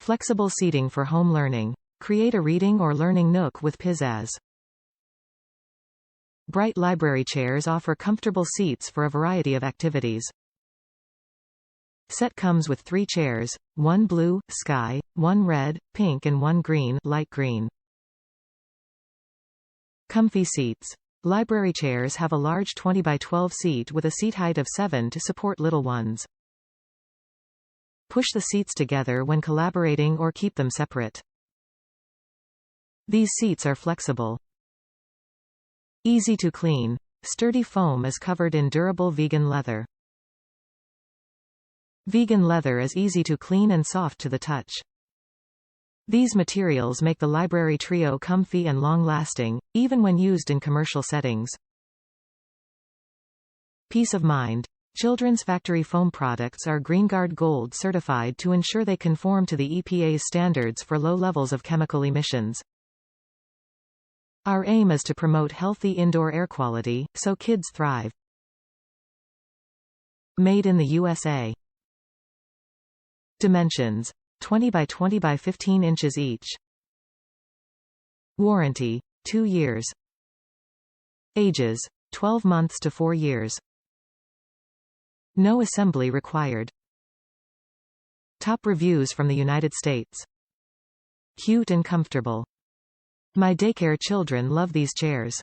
Flexible seating for home learning. Create a reading or learning nook with pizzazz. Bright library chairs offer comfortable seats for a variety of activities. Set comes with 3 chairs, 1 blue, sky, 1 red, pink and 1 green, light green. Comfy seats. Library chairs have a large 20 by 12 seat with a seat height of 7 to support little ones. Push the seats together when collaborating or keep them separate. These seats are flexible. Easy to clean. Sturdy foam is covered in durable vegan leather. Vegan leather is easy to clean and soft to the touch. These materials make the library trio comfy and long-lasting, even when used in commercial settings. Peace of mind. Children's factory foam products are GREENGUARD Gold Certified to ensure they conform to the EPA's standards for low levels of chemical emissions. Our aim is to promote healthy indoor air quality, so kids thrive. Made in the USA. Dimensions: 20 by 20 by 15 inches each. Warranty: 2 years. Ages: 12 months to 4 years. No assembly required. Top reviews from the United States. Cute and comfortable. My daycare children love these chairs.